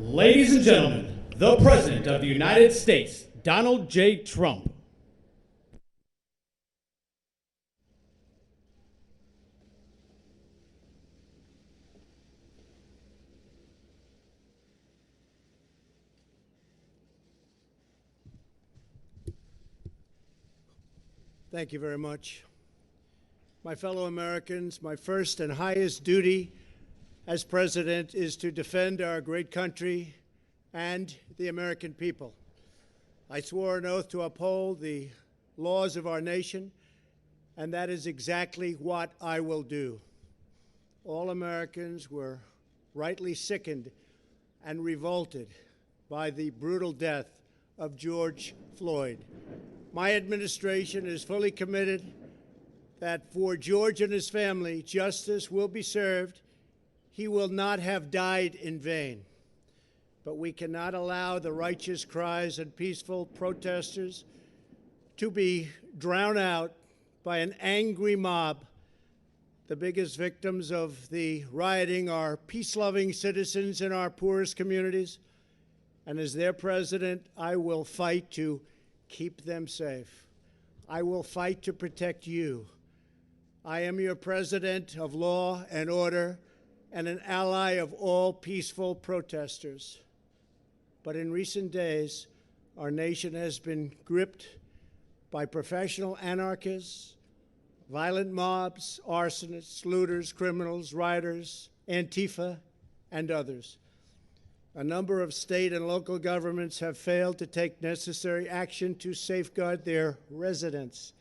Ladies and gentlemen, the President of the United States, Donald J. Trump. Thank you very much. My fellow Americans, my first and highest duty as President is to defend our great country and the American people. I swore an oath to uphold the laws of our nation, and that is exactly what I will do. All Americans were rightly sickened and revolted by the brutal death of George Floyd. My administration is fully committed that for George and his family, justice will be served. He will not have died in vain. But we cannot allow the righteous cries and peaceful protesters to be drowned out by an angry mob. The biggest victims of the rioting are peace-loving citizens in our poorest communities. And as their president, I will fight to keep them safe. I will fight to protect you. I am your president of law and order and an ally of all peaceful protesters. But in recent days, our nation has been gripped by professional anarchists, violent mobs, arsonists, looters, criminals, rioters, Antifa, and others. A number of state and local governments have failed to take necessary action to safeguard their residents.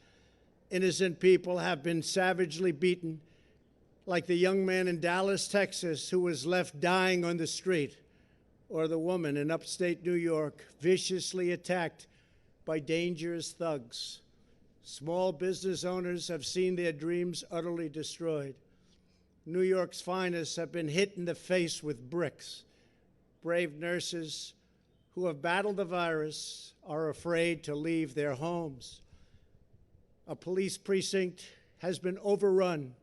Innocent people have been savagely beaten, like the young man in Dallas, Texas, who was left dying on the street, or the woman in upstate New York viciously attacked by dangerous thugs. Small business owners have seen their dreams utterly destroyed. New York's finest have been hit in the face with bricks. Brave nurses who have battled the virus are afraid to leave their homes. A police precinct has been overrun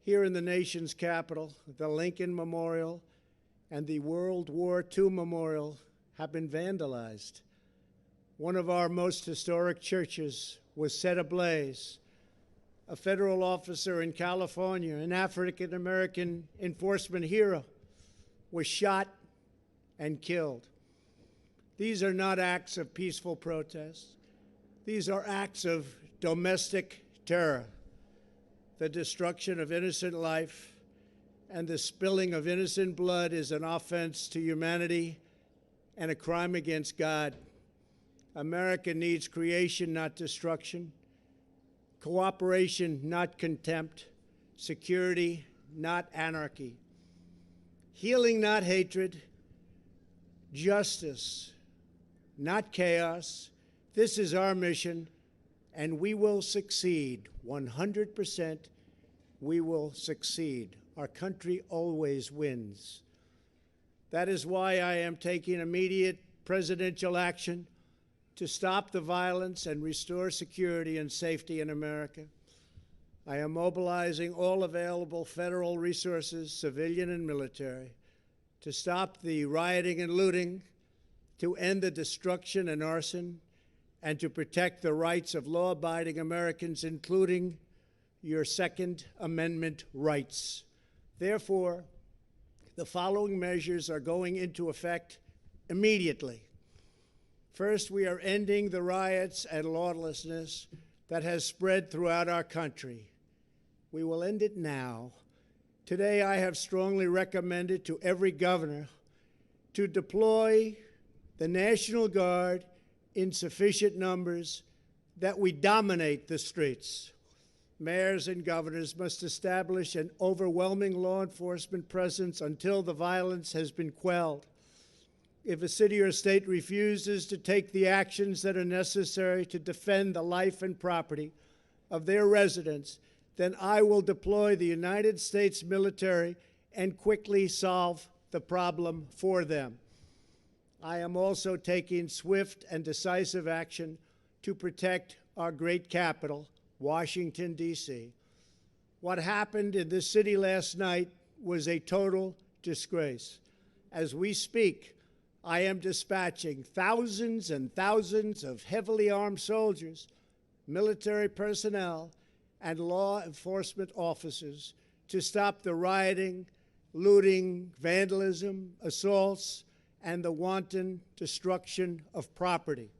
here in the nation's capital. The Lincoln Memorial and the World War II Memorial have been vandalized. One of our most historic churches was set ablaze. A federal officer in California, an African-American enforcement hero, was shot and killed. These are not acts of peaceful protest. These are acts of domestic terror. The destruction of innocent life and the spilling of innocent blood is an offense to humanity and a crime against God. America needs creation, not destruction, cooperation, not contempt, security, not anarchy, healing, not hatred, justice, not chaos. This is our mission, and we will succeed. 100% we will succeed. Our country always wins. That is why I am taking immediate presidential action to stop the violence and restore security and safety in America. I am mobilizing all available federal resources, civilian and military, to stop the rioting and looting, to end the destruction and arson, and to protect the rights of law-abiding Americans, including your Second Amendment rights. Therefore, the following measures are going into effect immediately. First, we are ending the riots and lawlessness that has spread throughout our country. We will end it now. Today, I have strongly recommended to every governor to deploy the National Guard in sufficient numbers that we dominate the streets. Mayors and governors must establish an overwhelming law enforcement presence until the violence has been quelled. If a city or state refuses to take the actions that are necessary to defend the life and property of their residents, then I will deploy the United States military and quickly solve the problem for them. I am also taking swift and decisive action to protect our great capital, Washington, D.C. What happened in this city last night was a total disgrace. As we speak, I am dispatching thousands and thousands of heavily armed soldiers, military personnel, and law enforcement officers to stop the rioting, looting, vandalism, assaults, and the wanton destruction of property.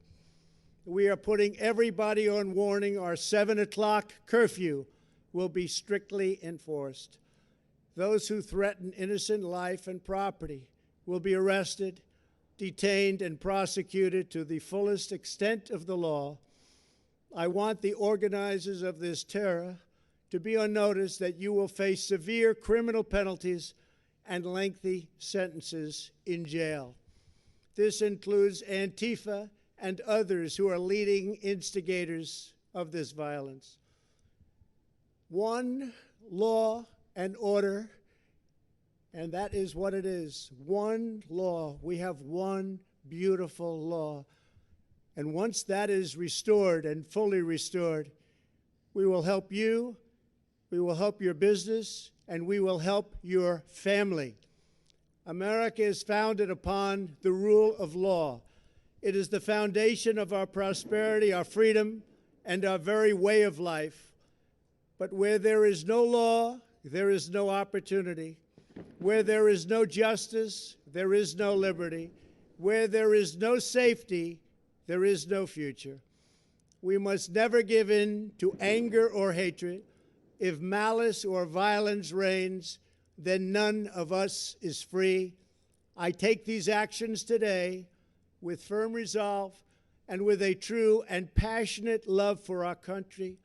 We are putting everybody on warning. Our 7 o'clock curfew will be strictly enforced. Those who threaten innocent life and property will be arrested, detained, and prosecuted to the fullest extent of the law. I want the organizers of this terror to be on notice that you will face severe criminal penalties and lengthy sentences in jail. This includes Antifa and others who are leading instigators of this violence. One law and order, and that is what it is. One law. We have one beautiful law. And once that is restored and fully restored, we will help you, we will help your business, and we will help your family. America is founded upon the rule of law. It is the foundation of our prosperity, our freedom, and our very way of life. But where there is no law, there is no opportunity. Where there is no justice, there is no liberty. Where there is no safety, there is no future. We must never give in to anger or hatred. If malice or violence reigns, then none of us is free. I take these actions today with firm resolve and with a true and passionate love for our country.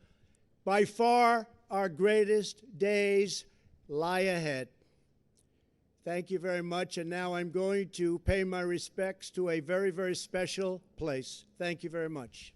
By far, our greatest days lie ahead. Thank you very much, and now I'm going to pay my respects to a very, very special place. Thank you very much.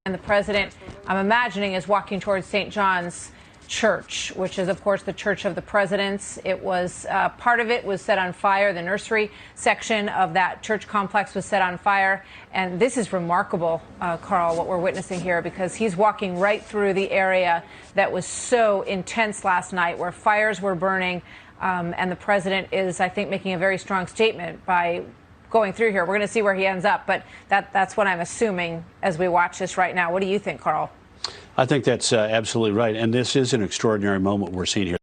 And the president, I'm imagining, is walking towards St. John's Church, which is, of course, the church of the presidents. It was part of it was set on fire. The nursery section of that church complex was set on fire. And this is remarkable, Carl, what we're witnessing here, because he's walking right through the area that was so intense last night, where fires were burning. And the president is, I think, making a very strong statement by going through here. We're going to see where he ends up, but that's what I'm assuming as we watch this right now. What do you think, Carl? I think that's absolutely right. And this is an extraordinary moment we're seeing here.